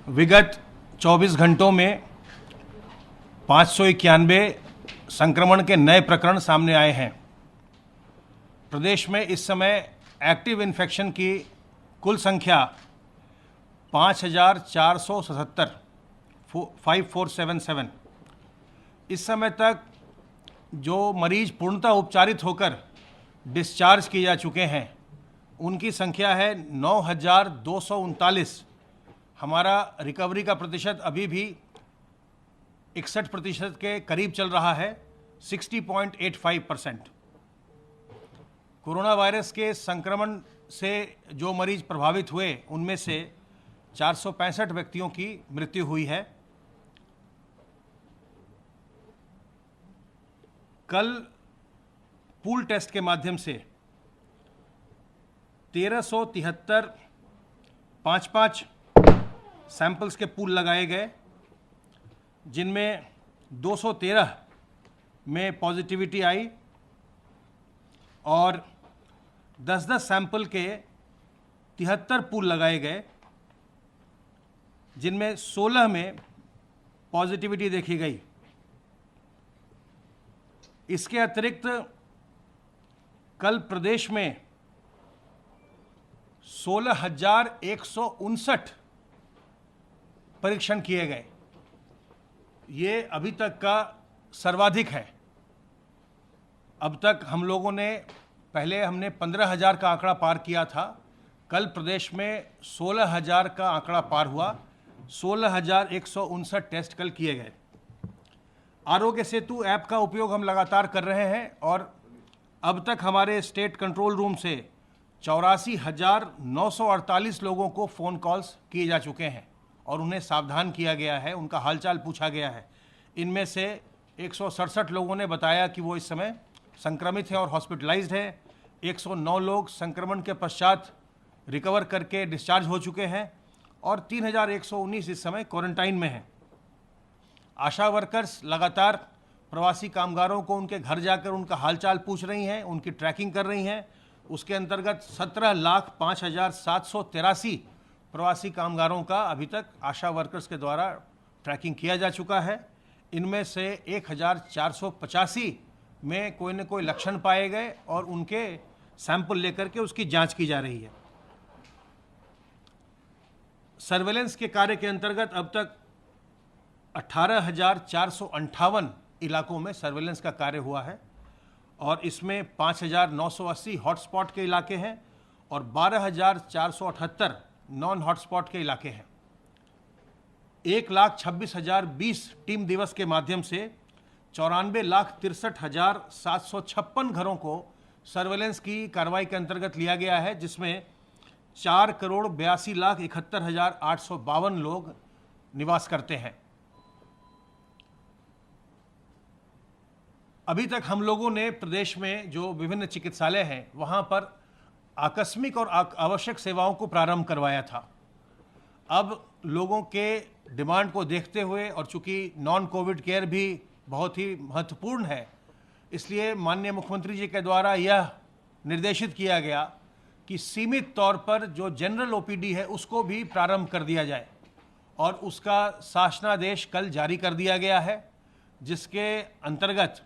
विगत 24 घंटों में 591 संक्रमण के नए प्रकरण सामने आए हैं। प्रदेश में इस समय एक्टिव इन्फेक्शन की कुल संख्या 5477 इस समय तक जो मरीज पूर्णतः उपचारित होकर डिस्चार्ज किए जा चुके हैं उनकी संख्या है 9239। हमारा रिकवरी का प्रतिशत अभी भी 61% के करीब चल रहा है, 60.85%। कोरोना वायरस के संक्रमण से जो मरीज प्रभावित हुए उनमें से 465 व्यक्तियों की मृत्यु हुई है। कल पूल टेस्ट के माध्यम से 1373 5 सैंपल्स के पूल लगाए गए, जिनमें 213 में पॉजिटिविटी आई और 10-10 सैंपल के 73 पूल लगाए गए, जिनमें 16 में पॉजिटिविटी देखी गई। इसके अतिरिक्त कल प्रदेश में 16,159 परीक्षण किए गए। ये अभी तक का सर्वाधिक है। अब तक हम लोगों ने हमने 15,000 का आंकड़ा पार किया था। कल प्रदेश में 16,000 का आंकड़ा पार हुआ। 16,159 टेस्ट कल किए गए। आरोग्य सेतु ऐप का उपयोग हम लगातार कर रहे हैं और अब तक हमारे स्टेट कंट्रोल रूम से 84,948 लोगों को फ़ोन कॉल्स किए जा चुके हैं और उन्हें सावधान किया गया है, उनका हालचाल पूछा गया है। इनमें से 167 लोगों ने बताया कि वो इस समय संक्रमित हैं और हॉस्पिटलाइज्ड हैं। 109 लोग संक्रमण के पश्चात रिकवर करके डिस्चार्ज हो चुके हैं और 3,119 इस समय क्वारंटाइन में हैं। आशा वर्कर्स लगातार प्रवासी कामगारों को उनके घर जाकर उनका हालचाल पूछ रही हैं, उनकी ट्रैकिंग कर रही हैं। उसके अंतर्गत 17,05,783 प्रवासी कामगारों का अभी तक आशा वर्कर्स के द्वारा ट्रैकिंग किया जा चुका है। इनमें से 1,485 में कोई न कोई लक्षण पाए गए और उनके सैंपल लेकर के उसकी जांच की जा रही है। सर्वेलेंस के कार्य के अंतर्गत अब तक 18,458 इलाकों में सर्वेलेंस का कार्य हुआ है और इसमें 5,980 हॉटस्पॉट के इलाके हैं और 12,478 नॉन हॉटस्पॉट के इलाके हैं। 1,26,020 टीम दिवस के माध्यम से 94,63,756 घरों को सर्वेलेंस की कार्रवाई के अंतर्गत लिया गया है, जिसमें 4,82,71,852 लोग निवास करते हैं। अभी तक हम लोगों ने प्रदेश में जो विभिन्न चिकित्सालय हैं वहाँ पर आकस्मिक और आवश्यक सेवाओं को प्रारंभ करवाया था। अब लोगों के डिमांड को देखते हुए और चूंकि नॉन कोविड केयर भी बहुत ही महत्वपूर्ण है, इसलिए माननीय मुख्यमंत्री जी के द्वारा यह निर्देशित किया गया कि सीमित तौर पर जो जनरल ओपीडी है उसको भी प्रारंभ कर दिया जाए और उसका शासनादेश कल जारी कर दिया गया है, जिसके अंतर्गत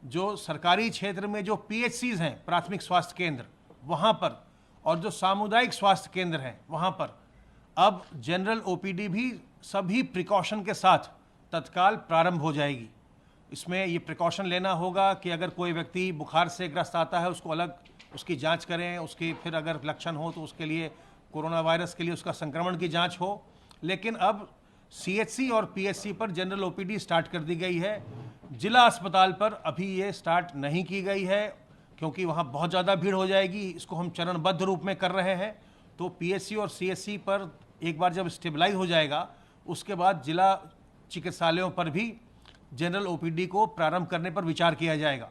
जो सरकारी क्षेत्र में जो पीएचसीज हैं, प्राथमिक स्वास्थ्य केंद्र, वहाँ पर और जो सामुदायिक स्वास्थ्य केंद्र हैं वहाँ पर अब जनरल ओपीडी भी सभी प्रिकॉशन के साथ तत्काल प्रारंभ हो जाएगी। इसमें ये प्रिकॉशन लेना होगा कि अगर कोई व्यक्ति बुखार से ग्रस्त आता है उसको अलग उसकी जांच करें, उसकी फिर अगर लक्षण हो तो उसके लिए कोरोना वायरस के लिए उसका संक्रमण की जांच हो। लेकिन अब सीएचसी और पीएचसी पर जनरल ओपीडी स्टार्ट कर दी गई है। जिला अस्पताल पर अभी ये स्टार्ट नहीं की गई है क्योंकि वहाँ बहुत ज़्यादा भीड़ हो जाएगी। इसको हम चरणबद्ध रूप में कर रहे हैं। तो पीएचसी और सीएचसी पर एक बार जब स्टेबलाइज हो जाएगा उसके बाद जिला चिकित्सालयों पर भी जनरल ओपीडी को प्रारंभ करने पर विचार किया जाएगा।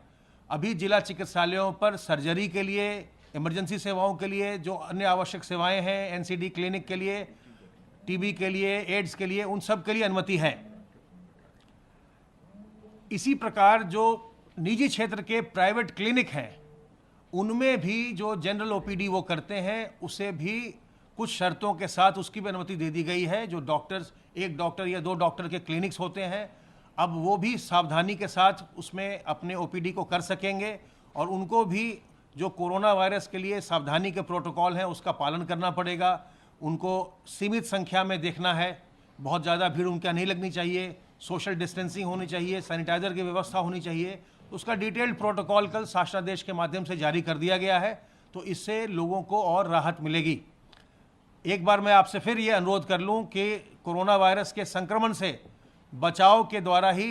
अभी जिला चिकित्सालयों पर सर्जरी के लिए, इमरजेंसी सेवाओं के लिए, जो अन्य आवश्यक सेवाएं हैं, एनसीडी क्लिनिक के लिए, टीबी के लिए, एड्स के लिए, उन सब के लिए अनुमति है। इसी प्रकार जो निजी क्षेत्र के प्राइवेट क्लिनिक हैं उनमें भी जो जनरल ओपीडी वो करते हैं उसे भी कुछ शर्तों के साथ उसकी भी अनुमति दे दी गई है। जो डॉक्टर्स, एक डॉक्टर या 2 डॉक्टर के क्लिनिक्स होते हैं, अब वो भी सावधानी के साथ उसमें अपने ओपीडी को कर सकेंगे और उनको भी जो कोरोना वायरस के लिए सावधानी के प्रोटोकॉल हैं उसका पालन करना पड़ेगा। उनको सीमित संख्या में देखना है, बहुत ज़्यादा भीड़ उनका नहीं लगनी चाहिए, सोशल डिस्टेंसिंग होनी चाहिए, सैनिटाइज़र की व्यवस्था होनी चाहिए। उसका डिटेल्ड प्रोटोकॉल कल शासनादेश के माध्यम से जारी कर दिया गया है, तो इससे लोगों को और राहत मिलेगी। एक बार मैं आपसे फिर ये अनुरोध कर लूँ कि कोरोना वायरस के संक्रमण से बचाव के द्वारा ही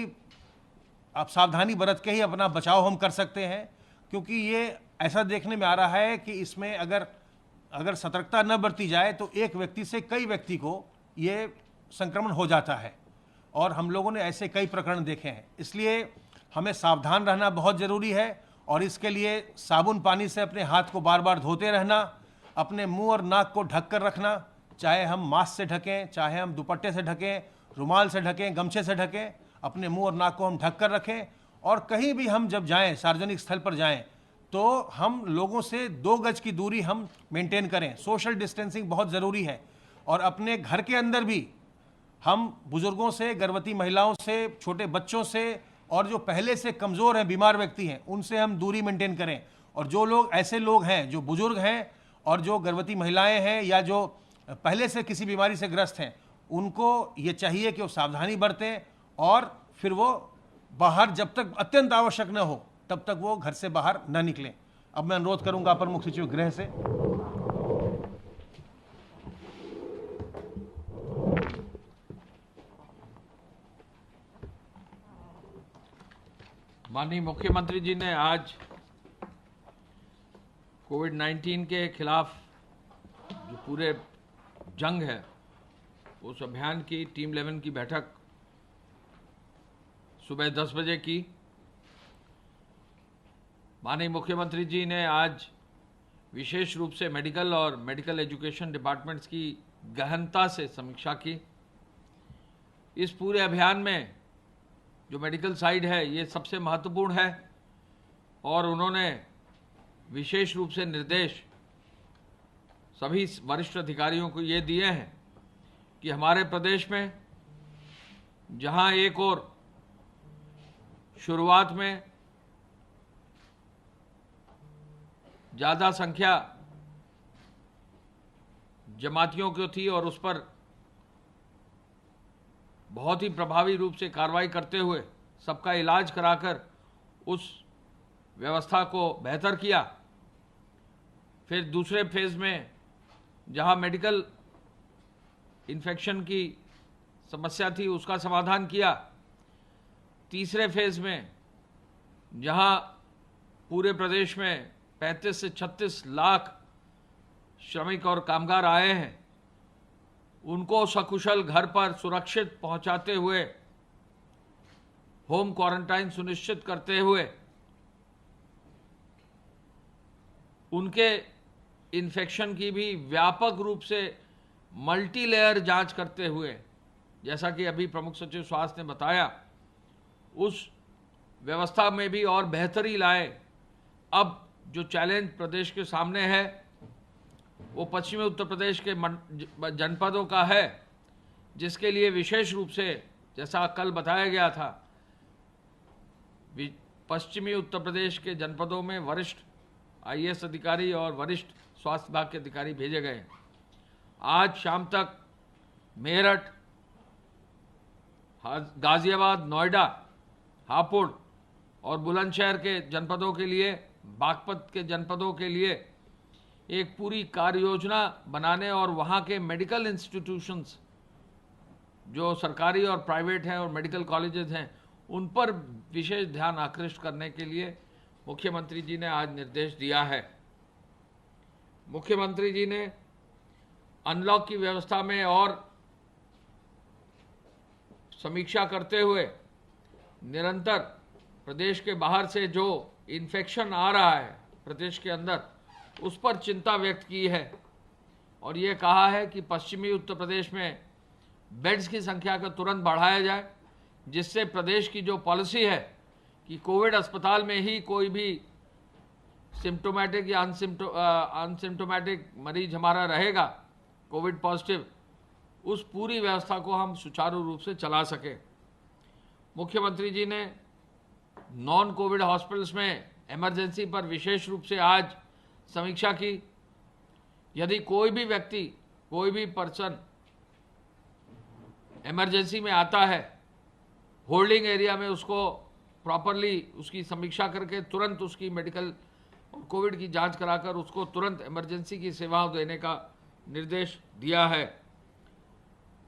आप सावधानी बरत के ही अपना बचाव हम कर सकते हैं, क्योंकि ये ऐसा देखने में आ रहा है कि इसमें अगर सतर्कता न बरती जाए तो एक व्यक्ति से कई व्यक्ति को ये संक्रमण हो जाता है और हम लोगों ने ऐसे कई प्रकरण देखे हैं। इसलिए हमें सावधान रहना बहुत ज़रूरी है और इसके लिए साबुन पानी से अपने हाथ को बार बार धोते रहना, अपने मुंह और नाक को ढक कर रखना, चाहे हम मास्क से ढकें, चाहे हम दुपट्टे से ढकें, रुमाल से ढकें, गमछे से ढकें, अपने मुंह और नाक को हम ढक कर रखें। और कहीं भी हम जब जाएं, सार्वजनिक स्थल पर जाएं, तो हम लोगों से 2 गज की दूरी हम मेंटेन करें। सोशल डिस्टेंसिंग बहुत ज़रूरी है। और अपने घर के अंदर भी हम बुज़ुर्गों से, गर्भवती महिलाओं से, छोटे बच्चों से और जो पहले से कमज़ोर हैं, बीमार व्यक्ति हैं, उनसे हम दूरी मेंटेन करें। और जो लोग, ऐसे लोग हैं जो बुज़ुर्ग हैं और जो गर्भवती महिलाएं हैं या जो पहले से किसी बीमारी से ग्रस्त हैं, उनको ये चाहिए कि वो सावधानी बरतें और फिर वो बाहर, जब तक अत्यंत आवश्यक न हो तब तक वो घर से बाहर न निकलें। अब मैं अनुरोध करूंगा अपर मुख्य सचिव गृह से। माननीय मुख्यमंत्री जी ने आज कोविड-19 के खिलाफ जो पूरे जंग है उस अभियान की टीम 11 की बैठक सुबह 10 बजे की। माननीय मुख्यमंत्री जी ने आज विशेष रूप से मेडिकल और मेडिकल एजुकेशन डिपार्टमेंट्स की गहनता से समीक्षा की। इस पूरे अभियान में जो मेडिकल साइड है ये सबसे महत्वपूर्ण है और उन्होंने विशेष रूप से निर्देश सभी वरिष्ठ अधिकारियों को ये दिए हैं कि हमारे प्रदेश में जहां एक और शुरुआत में ज़्यादा संख्या जमातियों की थी और उस पर बहुत ही प्रभावी रूप से कार्रवाई करते हुए सबका इलाज कराकर उस व्यवस्था को बेहतर किया। फिर दूसरे फेज़ में जहां मेडिकल इन्फेक्शन की समस्या थी उसका समाधान किया। तीसरे फेज़ में जहां पूरे प्रदेश में 35 से 36 लाख श्रमिक और कामगार आए हैं, उनको सकुशल घर पर सुरक्षित पहुंचाते हुए, होम क्वारंटाइन सुनिश्चित करते हुए, उनके इन्फेक्शन की भी व्यापक रूप से मल्टी लेयर जांच करते हुए, जैसा कि अभी प्रमुख सचिव स्वास्थ्य ने बताया, उस व्यवस्था में भी और बेहतरी लाए। अब जो चैलेंज प्रदेश के सामने है वो पश्चिमी उत्तर प्रदेश के जनपदों का है, जिसके लिए विशेष रूप से, जैसा कल बताया गया था, पश्चिमी उत्तर प्रदेश के जनपदों में वरिष्ठ आईएएस अधिकारी और वरिष्ठ स्वास्थ्य विभाग के अधिकारी भेजे गए। आज शाम तक मेरठ, गाजियाबाद, नोएडा, हापुड़ और बुलंदशहर के जनपदों के लिए, बागपत के जनपदों के लिए एक पूरी कार्य योजना बनाने और वहाँ के मेडिकल इंस्टीट्यूशंस जो सरकारी और प्राइवेट हैं और मेडिकल कॉलेजेस हैं उन पर विशेष ध्यान आकृष्ट करने के लिए मुख्यमंत्री जी ने आज निर्देश दिया है। मुख्यमंत्री जी ने अनलॉक की व्यवस्था में और समीक्षा करते हुए निरंतर प्रदेश के बाहर से जो इन्फेक्शन आ रहा है प्रदेश के अंदर, उस पर चिंता व्यक्त की है और ये कहा है कि पश्चिमी उत्तर प्रदेश में बेड्स की संख्या को तुरंत बढ़ाया जाए, जिससे प्रदेश की जो पॉलिसी है कि कोविड अस्पताल में ही कोई भी सिम्टोमेटिक या अनसिम्टोमेटिक मरीज हमारा रहेगा कोविड पॉजिटिव, उस पूरी व्यवस्था को हम सुचारू रूप से चला सके। मुख्यमंत्री जी ने नॉन कोविड हॉस्पिटल्स में इमरजेंसी पर विशेष रूप से आज समीक्षा की। यदि कोई भी व्यक्ति, कोई भी पर्सन इमरजेंसी में आता है, होल्डिंग एरिया में उसको प्रॉपरली उसकी समीक्षा करके तुरंत उसकी मेडिकल और कोविड की जांच कराकर उसको तुरंत इमरजेंसी की सेवाओं देने का निर्देश दिया है।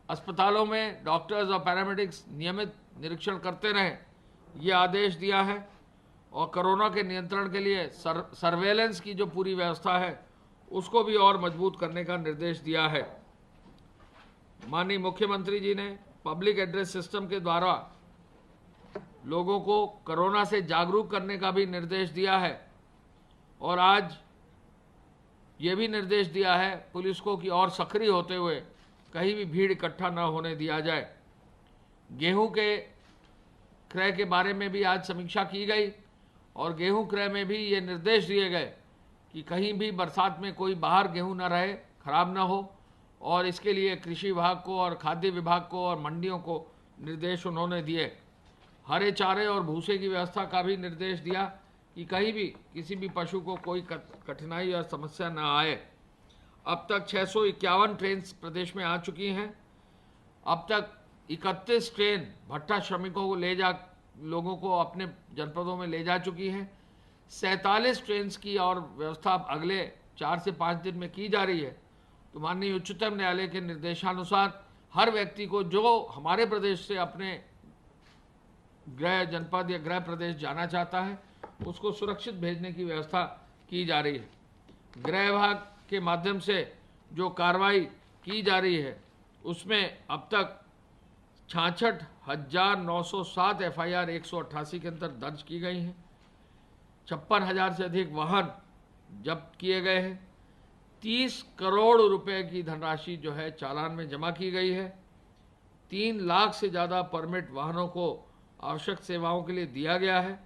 अस्पतालों में डॉक्टर्स और पैरामेडिक्स नियमित निरीक्षण करते रहें, ये आदेश दिया है। और कोरोना के नियंत्रण के लिए सर्वेलेंस की जो पूरी व्यवस्था है उसको भी और मजबूत करने का निर्देश दिया है। माननीय मुख्यमंत्री जी ने पब्लिक एड्रेस सिस्टम के द्वारा लोगों को कोरोना से जागरूक करने का भी निर्देश दिया है। और आज ये भी निर्देश दिया है पुलिस को कि और सक्रिय होते हुए कहीं भी भीड़ इकट्ठा न होने दिया जाए। गेहूं के क्रय के बारे में भी आज समीक्षा की गई और गेहूं क्रय में भी ये निर्देश दिए गए कि कहीं भी बरसात में कोई बाहर गेहूं न रहे, खराब ना हो। और इसके लिए कृषि विभाग को और खाद्य विभाग को और मंडियों को निर्देश उन्होंने दिए। हरे चारे और भूसे की व्यवस्था का भी निर्देश दिया कि कहीं भी किसी भी पशु को कोई कठिनाई या समस्या न आए। अब तक 651 ट्रेन प्रदेश में आ चुकी हैं। अब तक 31 ट्रेन भट्टा श्रमिकों को लोगों को अपने जनपदों में ले जा चुकी हैं। 47 ट्रेन की और व्यवस्था अगले 4 से 5 दिन में की जा रही है। तो माननीय उच्चतम न्यायालय के निर्देशानुसार हर व्यक्ति को जो हमारे प्रदेश से अपने गृह जनपद या गृह प्रदेश जाना चाहता है उसको सुरक्षित भेजने की व्यवस्था की जा रही है। गृह विभाग के माध्यम से जो कार्रवाई की जा रही है उसमें अब तक 66,907 FIR 188 के अंदर दर्ज की गई हैं। 56,000 से अधिक वाहन जब्त किए गए हैं। 30 करोड़ रुपए की धनराशि जो है चालान में जमा की गई है। 3 लाख से ज़्यादा परमिट वाहनों को आवश्यक सेवाओं के लिए दिया गया है।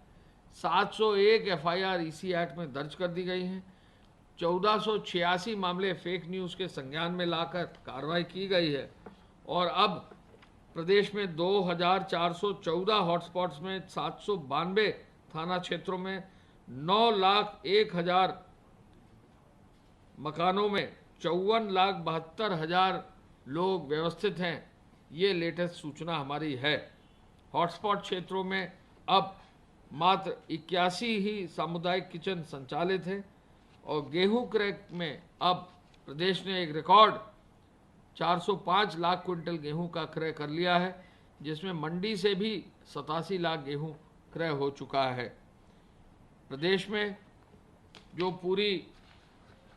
701 FIR EC एक्ट में दर्ज कर दी गई हैं। 1486 मामले फेक न्यूज़ के संज्ञान में लाकर कार्रवाई की गई है। और अब प्रदेश में 2414 हॉटस्पॉट्स में 792 थाना क्षेत्रों में 9,01,000 मकानों में 54,72,000 लोग व्यवस्थित हैं। ये लेटेस्ट सूचना हमारी है। हॉटस्पॉट क्षेत्रों में अब मात्र 81 ही सामुदायिक किचन संचालित हैं। और गेहूं क्रय में अब प्रदेश ने एक रिकॉर्ड 405 लाख क्विंटल गेहूं का क्रय कर लिया है, जिसमें मंडी से भी 87 लाख गेहूं क्रय हो चुका है। प्रदेश में जो पूरी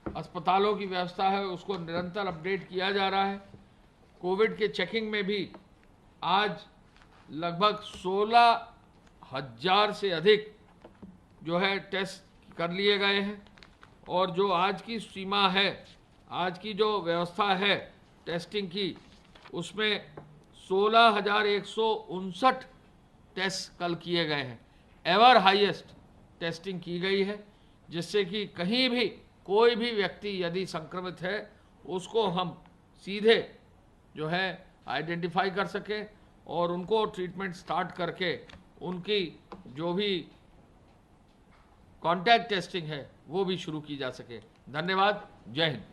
अस्पतालों की व्यवस्था है उसको निरंतर अपडेट किया जा रहा है। कोविड के चेकिंग में भी आज लगभग 16,000 से अधिक जो है टेस्ट कर लिए गए हैं। और जो आज की सीमा है, आज की जो व्यवस्था है टेस्टिंग की, उसमें 16,159 टेस्ट कल किए गए हैं। एवर हाईएस्ट टेस्टिंग की गई है, जिससे कि कहीं भी कोई भी व्यक्ति यदि संक्रमित है उसको हम सीधे जो है आइडेंटिफाई कर सके और उनको ट्रीटमेंट स्टार्ट करके उनकी जो भी कॉन्टैक्ट टेस्टिंग है वो भी शुरू की जा सके। धन्यवाद। जय हिंद।